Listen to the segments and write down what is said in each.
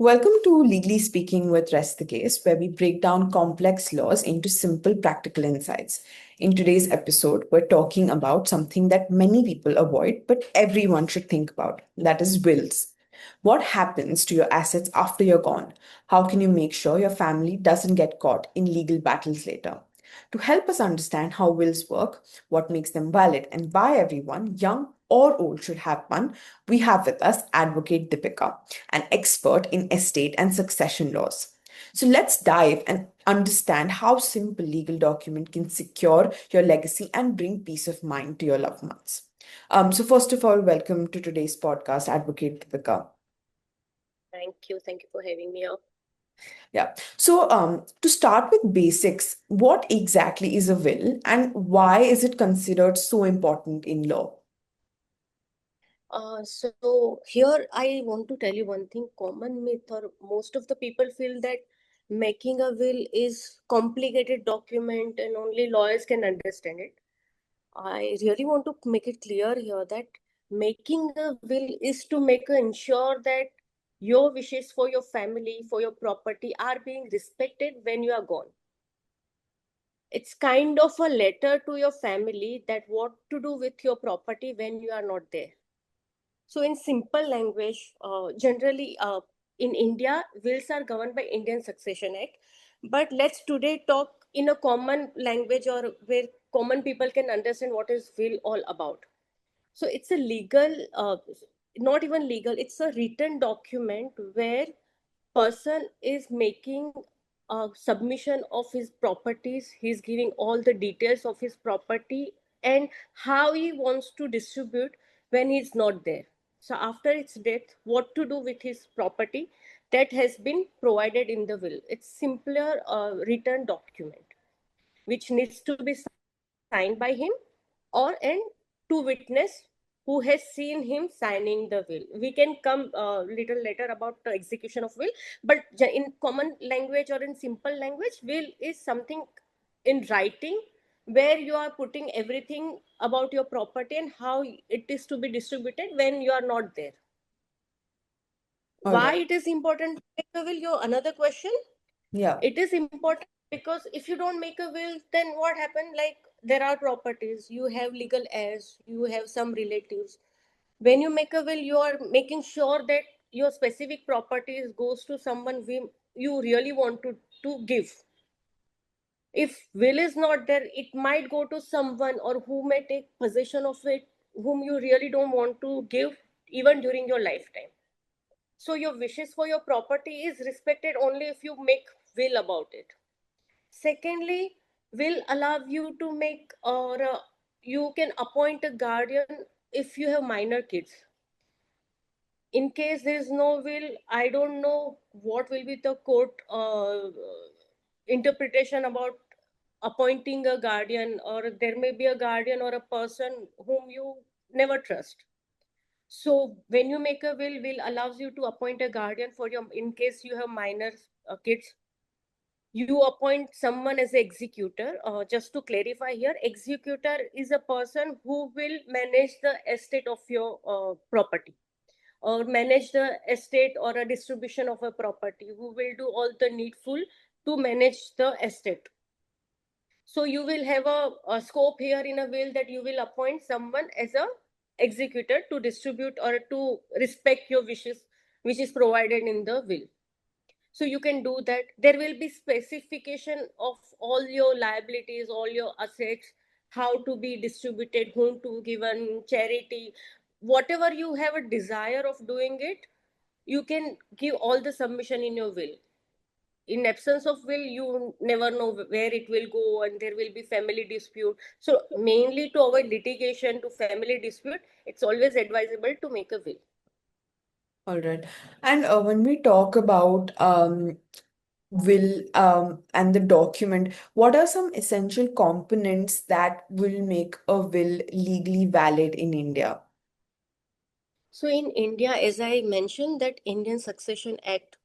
Welcome to Legally Speaking with Rest the Case, where we break down complex laws into simple, practical insights. In today's episode, we're talking about something that many people avoid, but everyone should think about that is wills. What happens to your assets after you're gone? How can you make sure your family doesn't get caught in legal battles later? To help us understand how wills work, what makes them valid, and why everyone, young or old, should have one, we have with us Advocate Deepika, an expert in estate and succession laws. So let's dive and understand how simple legal document can secure your legacy and bring peace of mind to your loved ones. So first of all, welcome to today's podcast, Advocate Deepika. Thank you. Thank you for having me up. Yeah. So to start with basics, what exactly is a will and why is it considered so important in law? So here I want to tell you one thing. Common myth or most of the people feel that making a will is complicated document and only lawyers can understand it. I really want to make it clear here that making a will is to make ensure that your wishes for your family, for your property are being respected when you are gone. It's kind of a letter to your family that what to do with your property when you are not there. So, in simple language, generally in India, wills are governed by Indian Succession Act. But let's today talk in a common language or where common people can understand what is will all about. So, it's a legal, not even legal, it's a written document where person is making a submission of his properties. He's giving all the details of his property and how he wants to distribute when he's not there. So after its death, what to do with his property, that has been provided in the will. It's simpler written document which needs to be signed by him or and two witness who has seen him signing the will. We can come a little later about the execution of will, but in common language or in simple language, will is something in writing where you are putting everything about your property and how it is to be distributed when you are not there. All Why right. it is important to make a will? Your another question. Yeah. It is important because if you don't make a will, then what happened? Like there are properties, you have legal heirs, you have some relatives. When you make a will, you are making sure that your specific properties goes to someone whom you really want to give. If will is not there, it might go to someone or who may take possession of it, whom you really don't want to give even during your lifetime. So your wishes for your property is respected only if you make will about it. Secondly, will allow you to make or you can appoint a guardian if you have minor kids. In case there is no will, I don't know what will be the court interpretation about appointing a guardian, or there may be a guardian or a person whom you never trust. So when you make a will allows you to appoint a guardian for your in case you have minor kids. You appoint someone as an executor. Just to clarify here, executor is a person who will manage the estate of your property or manage the estate or a distribution of a property, who will do all the needful to manage the estate. So you will have a scope here in a will that you will appoint someone as a executor to distribute or to respect your wishes, which is provided in the will. So you can do that. There will be specification of all your liabilities, all your assets, how to be distributed, whom to given, charity, whatever you have a desire of doing it, you can give all the submission in your will. In absence of will, you never know where it will go and there will be family dispute. So mainly to avoid litigation to family dispute, it's always advisable to make a will. All right. And when we talk about will and the document, what are some essential components that will make a will legally valid in India? So in India, as I mentioned, that Indian Succession Act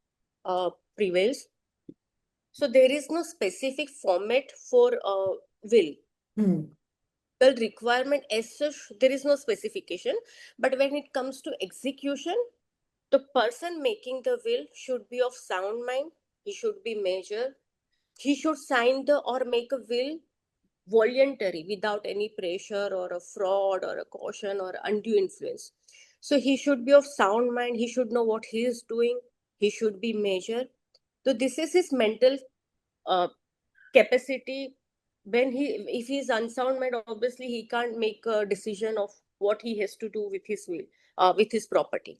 prevails. So there is no specific format for will. Hmm. Well, requirement as such, there is no specification. But when it comes to execution, The person making the will should be of sound mind. He should be measured. He should sign the or make a will voluntary without any pressure or a fraud or a caution or undue influence. So he should be of sound mind. He should know what he is doing. He should be measured. So this is his mental uh, capacity. When he, if he is unsound mind, obviously he can't make a decision of what he has to do with his will, with his property.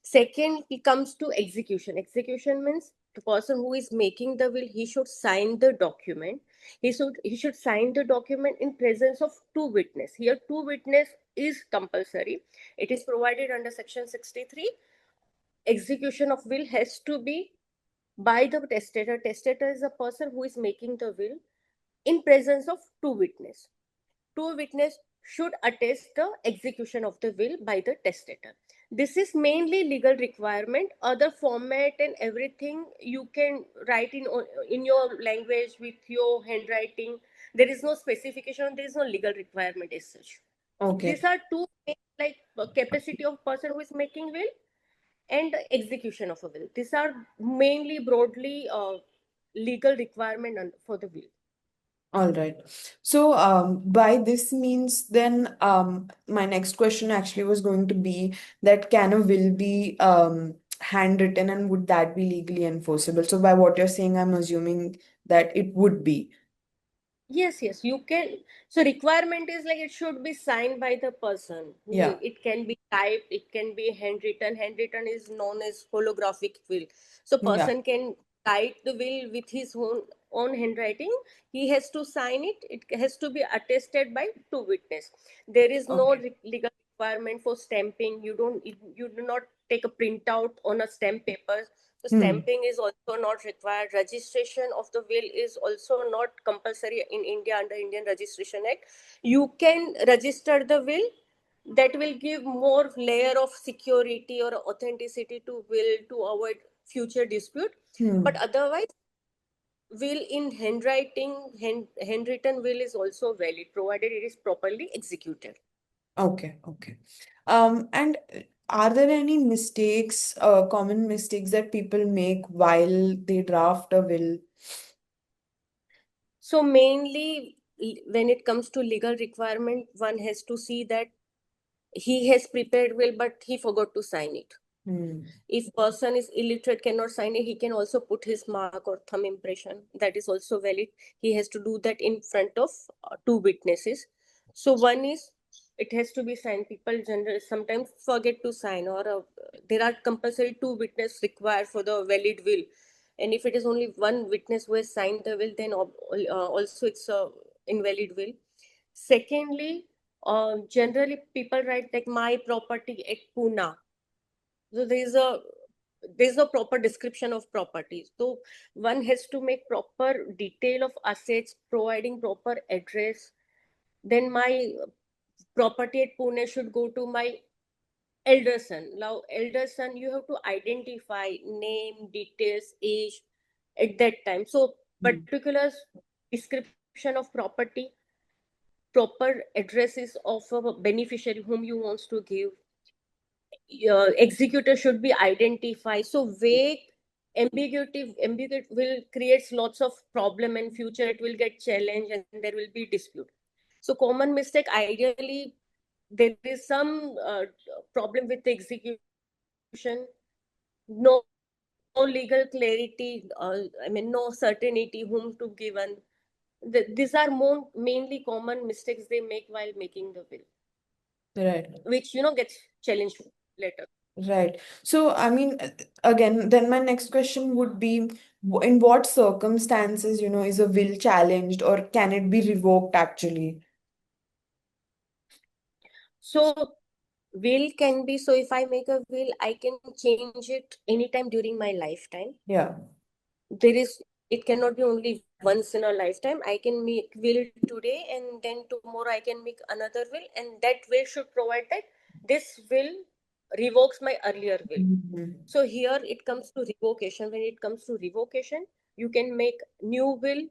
Second, it comes to execution. Execution means the person who is making the will, he should sign the document. He should sign the document in presence of two witness. Here, two witness is compulsory. It is provided under section 63. Execution of will has to be by the testator. Testator is a person who is making the will in presence of two witness. Two witness should attest the execution of the will by the testator. This is mainly legal requirement. Other format and everything you can write in your language with your handwriting. There is no specification. There is no legal requirement as such. Okay. These are two things, like capacity of person who is making will and the execution of a will. These are mainly broadly legal requirement for the will. All right. So, by this means, then, my next question actually was going to be that can a will be handwritten and would that be legally enforceable? So, by what you're saying, I'm assuming that it would be. Yes, you can. So requirement is like it should be signed by the person. Yeah. It can be typed, it can be handwritten. Handwritten is known as holographic will. So Yeah. person can type the will with his own handwriting. He has to sign it. It has to be attested by two witness. There is no Okay. legal requirement for stamping. You do not take a printout on a stamp paper. So Hmm. stamping is also not required. Registration of the will is also not compulsory in India under Indian Registration Act. You can register the will. That will give more layer of security or authenticity to will to avoid future dispute. But Hmm. otherwise, will in handwriting, handwritten will is also valid, provided it is properly executed. Okay. Okay. And are there any mistakes, common mistakes that people make while they draft a will? So mainly when it comes to legal requirement, one has to see that he has prepared will but he forgot to sign it. Hmm. If person is illiterate, cannot sign it, he can also put his mark or thumb impression. That is also valid. He has to do that in front of two witnesses. So one is it has to be signed. People generally sometimes forget to sign, or there are compulsory two witnesses required for the valid will. And if it is only one witness who has signed the will, then also it's a invalid will. Secondly, generally people write like my property at Pune. So there's a proper description of properties. So one has to make proper detail of assets, providing proper address. Then my property at Pune should go to my elder son. Now, elder son, you have to identify name, details, age at that time. So Hmm. particular description of property, proper addresses of a beneficiary whom you wants to give, executor should be identified. So vague ambiguity will creates lots of problem, and future it will get challenged and there will be dispute. So common mistake, ideally there is some problem with the execution, no legal clarity, no certainty whom to given. These are more mainly common mistakes they make while making the will, Right. which gets challenged later. Right. So, I mean, again, then my next question would be, in what circumstances, is a will challenged or can it be revoked actually? So will can be, so if I make a will, I can change it anytime during my lifetime. Yeah. There is, it cannot be only once in a lifetime. I can make will today and then tomorrow I can make another will, and that will should provide that this will revokes my earlier will. Mhm. So here it comes to revocation. When it comes to revocation, you can make new will,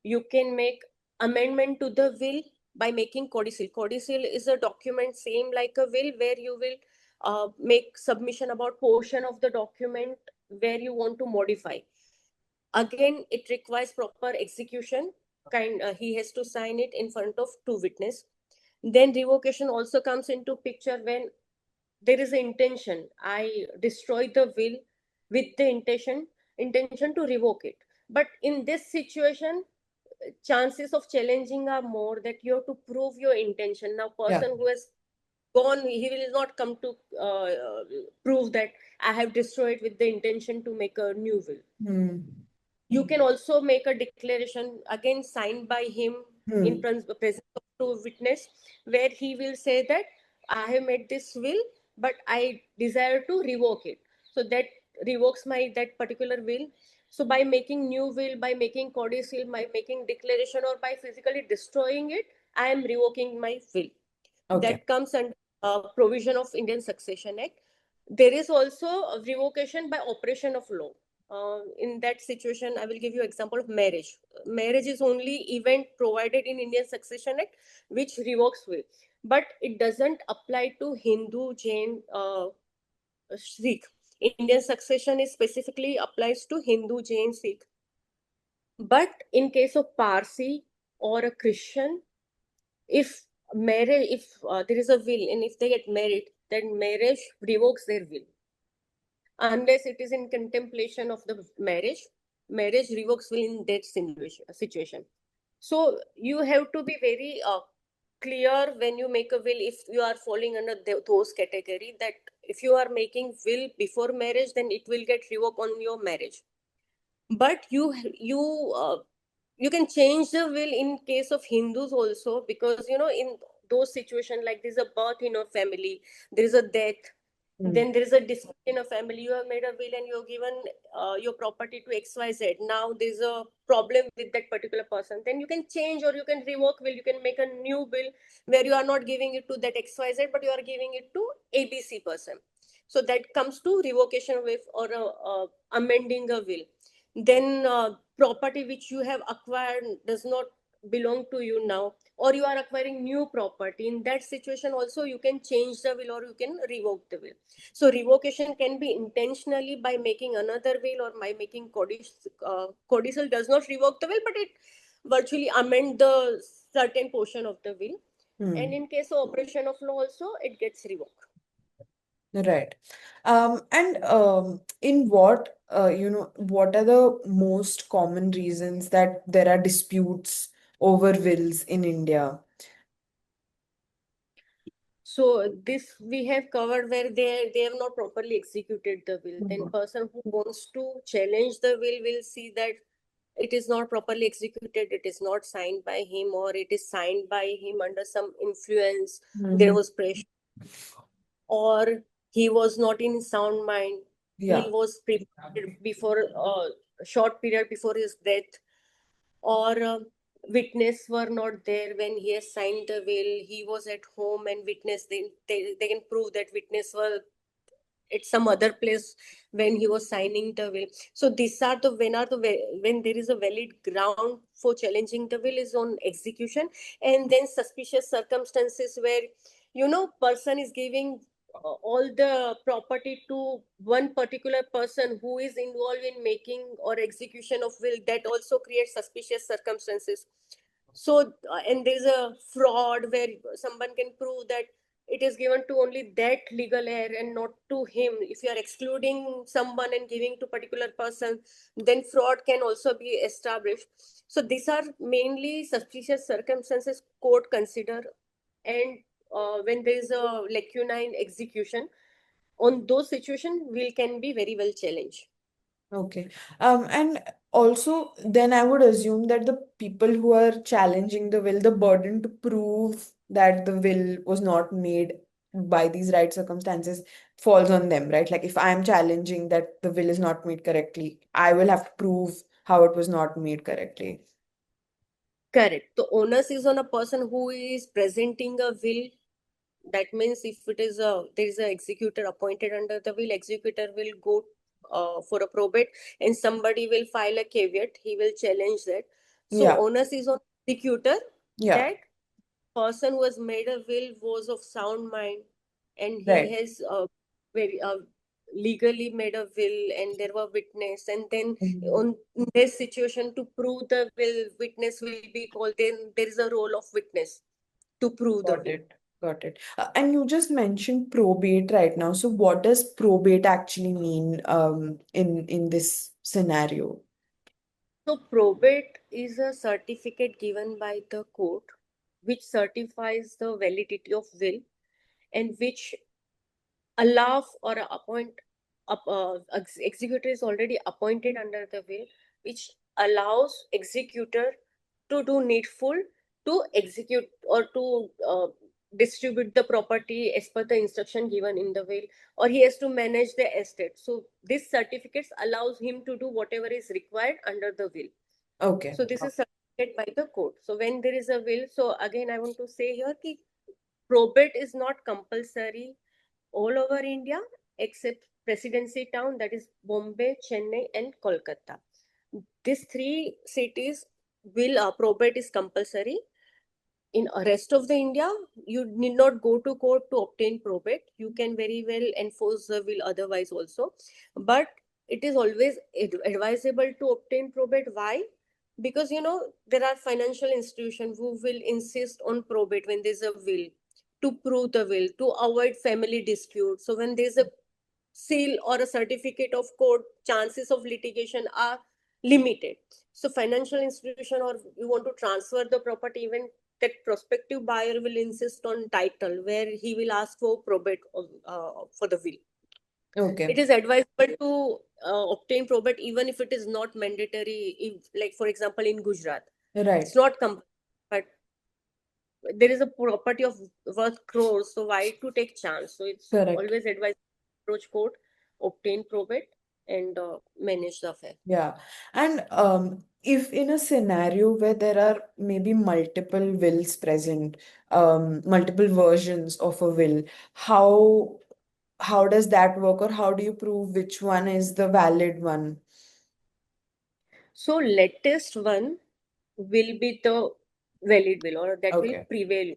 you can make amendment to the will by making codicil. Codicil is a document same like a will, where you will make submission about portion of the document where you want to modify. Again, it requires proper execution. He has to sign it in front of two witnesses. Then revocation also comes into picture when there is an intention. I destroy the will with the intention to revoke it. But in this situation, chances of challenging are more, that you have to prove your intention. Now, Yeah. person who has gone, he will not come to prove that I have destroyed with the intention to make a new will. Hmm. You can also make a declaration, again signed by him in Hmm. presence of two witness, where he will say that I have made this will, but I desire to revoke it. So that revokes my that particular will. So by making new will, by making codicil, by making declaration, or by physically destroying it, I am revoking my will. Okay. That comes under provision of Indian Succession Act. There is also a revocation by operation of law. In that situation, I will give you example of marriage. Marriage is only event provided in Indian Succession Act which revokes will, but it doesn't apply to Hindu, Jain, Sikh. Indian succession is specifically applies to Hindu, Jain, Sikh. But in case of Parsi or a Christian, if marriage, if there is a will and if they get married, then marriage revokes their will unless it is in contemplation of the marriage revokes will in that situation. So you have to be very clear when you make a will, if you are falling under those category, that if you are making will before marriage, then it will get revoked on your marriage. But you can change the will in case of Hindus also, because in those situations, like there's a birth in your family, there is a death, Hmm. then there is a dispute in a family, you have made a will and you have given your property to XYZ. Now there's a problem with that particular person, then you can change or you can revoke will. You can make a new will where you are not giving it to that XYZ, but you are giving it to ABC person. So that comes to revocation with, or amending a will. Then property which you have acquired does not belong to you now, or you are acquiring new property. In that situation also, you can change the will or you can revoke the will. So revocation can be intentionally by making another will, or by making codicil. Codicil does not revoke the will, but it virtually amend the certain portion of the will. Hmm. And in case of operation of law also, it gets revoked. Right. And in what, what are the most common reasons that there are disputes over wills in India? So this we have covered, where they have not properly executed the will. Then Mhm. person who wants to challenge the will see that it is not properly executed, it is not signed by him, or it is signed by him under some influence, there Mhm. was pressure, or he was not in sound mind, Yeah. will was prepared before a short period before his death, or witness were not there when he has signed the will. He was at home and witness, they can prove that witness were at some other place when he was signing the will. So these are the when there is a valid ground for challenging the will is on execution. And then suspicious circumstances, where person is giving all the property to one particular person who is involved in making or execution of will, that also creates suspicious circumstances. So and there's a fraud where someone can prove that it is given to only that legal heir and not to him. If you are excluding someone and giving to particular person, then fraud can also be established. So these are mainly suspicious circumstances court consider. And when there is a lacuna in execution, on those situations will can be very well challenged. Okay. And also, then I would assume that the people who are challenging the will, the burden to prove that the will was not made by these right circumstances falls on them, right? Like if I'm challenging that the will is not made correctly, I will have to prove how it was not made correctly. Correct. The onus is on a person who is presenting a will. That means if it is there is an executor appointed under the will, executor will go for a probate, and somebody will file a caveat. He will challenge that. So Yeah. onus is on executor, Yeah. that person who has made a will was of sound mind, and he Right. has very legally made a will, and there were witness, and then Mhm. on this situation to prove the will, witness will be called. Then there is a role of witness to prove the Got will. it. Got it. And you just mentioned probate right now. So what does probate actually mean in this scenario? So probate is a certificate given by the court which certifies the validity of will, and which allow or appoint executor is already appointed under the will, which allows executor to do needful to execute or to distribute the property as per the instruction given in the will, or he has to manage the estate. So this certificates allows him to do whatever is required under the will. Okay. So this is certified by the court. So when there is a will, so again I want to say here ki probate is not compulsory all over India except presidency town, that is Bombay, Chennai, and Kolkata. These three cities will probate is compulsory. In rest of the India, you need not go to court to obtain probate. You can very well enforce the will otherwise also, but it is always advisable to obtain probate. Why? Because there are financial institutions who will insist on probate when there's a will, to prove the will, to avoid family disputes. So when there's a seal or a certificate of court, chances of litigation are limited. So financial institution, or you want to transfer the property, even that prospective buyer will insist on title where he will ask for probate for the will. It Okay. is advisable to obtain probate even if it is not mandatory. If, like for example, in Gujarat, it's Right. not but there is a property of worth crores, so why to take chance? So it's Correct. always advised to approach court, obtain probate, and manage the affair. Yeah. And if in a scenario where there are maybe multiple wills present, multiple versions of a will, how how does that work, or how do you prove which one is the valid one? So latest one will be the valid will, or that will Okay. prevail.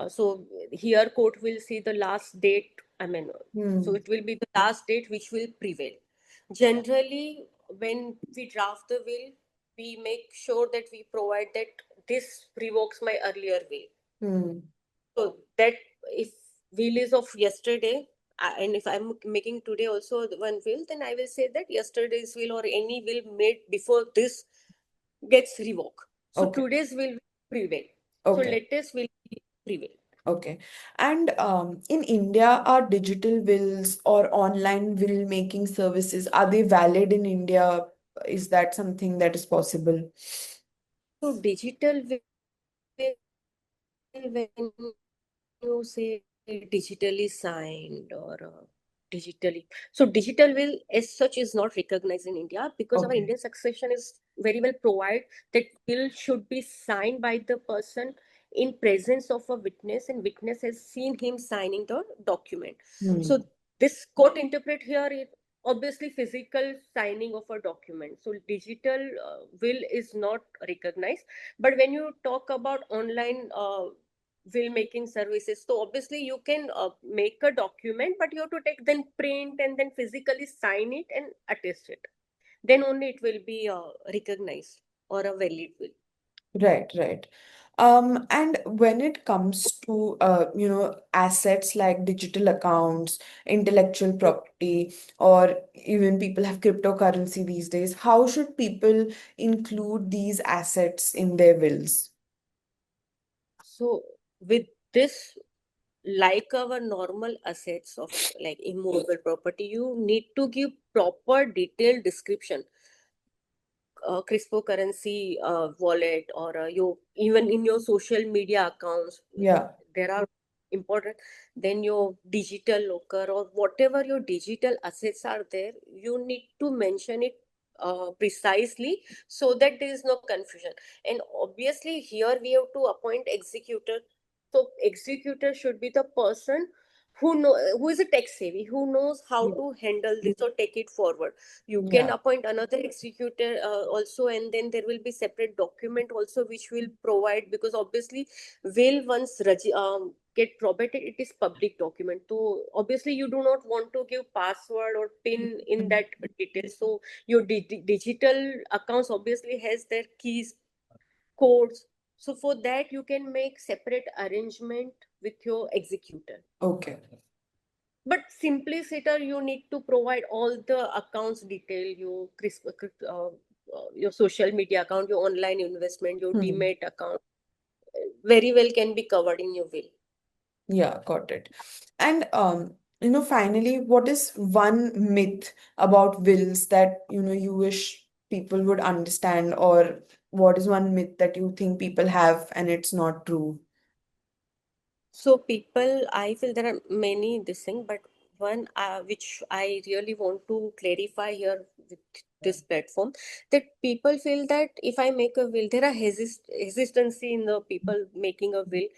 So here court will see the last date. I mean, so Hmm. it will be the last date which will prevail. Generally, when we draft the will, we make sure that we provide that this revokes my earlier will. Hmm. So that if will is of yesterday, and if I'm making today also the one will, then I will say that yesterday's will or any will made before this gets revoked. So Okay. today's will prevail. So Okay. latest will prevail. Okay. And in India, are digital wills or online will making services, are they valid in India? Is that something that is possible? So digital will, when you say digitally signed or digitally, so digital will as such is not recognized in India because our Okay. Indian succession is very well provide that will should be signed by the person in presence of a witness, and witness has seen him signing the document. So Hmm. this court interpret here is obviously physical signing of a document. So digital will is not recognized. But when you talk about online will making services, so obviously you can make a document, but you have to take then print and then physically sign it and attest it, then only it will be recognized or a valid will. Right, right. And when it comes to assets like digital accounts, intellectual property, or even people have cryptocurrency these days, how should people include these assets in their wills? So with this, like our normal assets of like immovable property, you need to give proper detailed description. Cryptocurrency wallet, or your even in your social media accounts, Yeah. there are important. Then your digital locker or whatever your digital assets are there, you need to mention it precisely so that there is no confusion. And obviously here we have to appoint executor. So executor should be the person who is a tech savvy, who knows how Yeah. to handle this or take it forward. You can Yeah. appoint another executor also, and then there will be separate document also which will provide, because obviously will once get probated, it is public document, so obviously you do not want to give password or pin in that detail. So your digital accounts obviously has their keys, codes. So for that you can make separate arrangement with your executor. Okay. But simpliciter, you need to provide all the accounts detail, your social media account, your online investment, your Hmm. demat account, very well can be covered in your will. Yeah, got it. And finally, what is one myth about wills that, you wish people would understand, or what is one myth that you think people have and it's not true? So people, I feel there are many this thing, but one which I really want to clarify here with this platform, that people feel that if I make a will, there are hesitancy in the people making a will,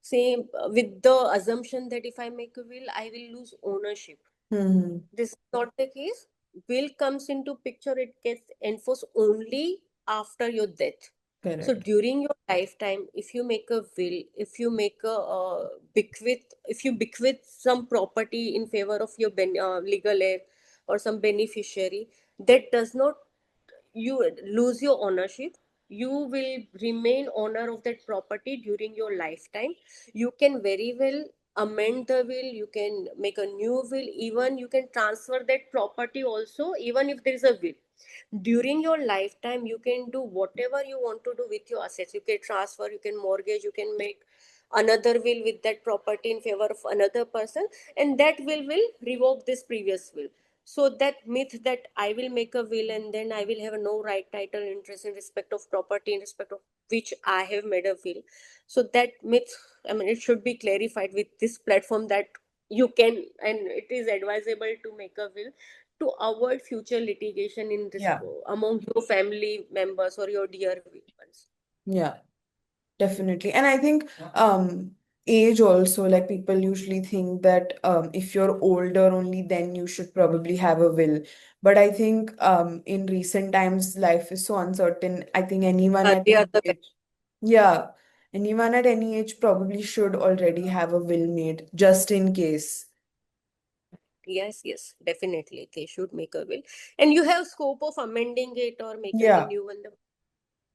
say with the assumption that if I make a will, I will lose ownership. Hmm. This is not the case. Will comes into picture, it gets enforced only after your death. So Correct. during your lifetime, if you make a will, if you make a bequeath, if you bequeath some property in favor of your legal heir or some beneficiary, that does not, you lose your ownership. You will remain owner of that property during your lifetime. You can very well amend the will, you can make a new will, even you can transfer that property also, even if there is a will. During your lifetime you can do whatever you want to do with your assets. You can transfer, you can mortgage, you can make another will with that property in favor of another person, and that will revoke this previous will. So that myth that I will make a will and then I will have no right, title, interest in respect of property in respect of which I have made a will, so that myth, I mean, it should be clarified with this platform, that you can, and it is advisable to make a will to avoid future litigation in this Yeah. among your family members or your dear ones. Yeah. Definitely. And I think age also, like people usually think that if you're older only then you should probably have a will. But I think in recent times life is so uncertain. I think anyone at They are any the age, yeah, anyone at any age probably should already have a will made just in case. Yes, yes, definitely. They should make a will. And you have scope of amending it or making a Yeah. new one,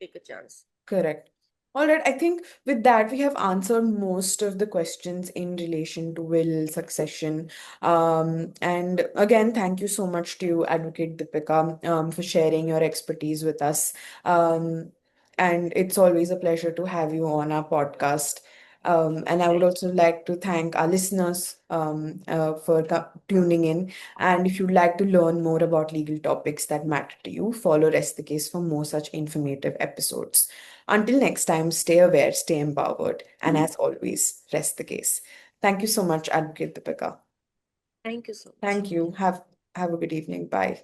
take a chance. Correct. All right. I think with that, we have answered most of the questions in relation to will succession. And again, thank you so much to you, Advocate Deepika, for sharing your expertise with us. Um, and it's always a pleasure to have you on our podcast. And I would also like to thank our listeners for tuning in. And if you'd like to learn more about legal topics that matter to you, follow Rest the Case for more such informative episodes. Until next time, stay aware, stay empowered, and as always, rest the case. Thank you so much, Advocate Deepika. Thank you so much. Thank you. Have a good evening. Bye.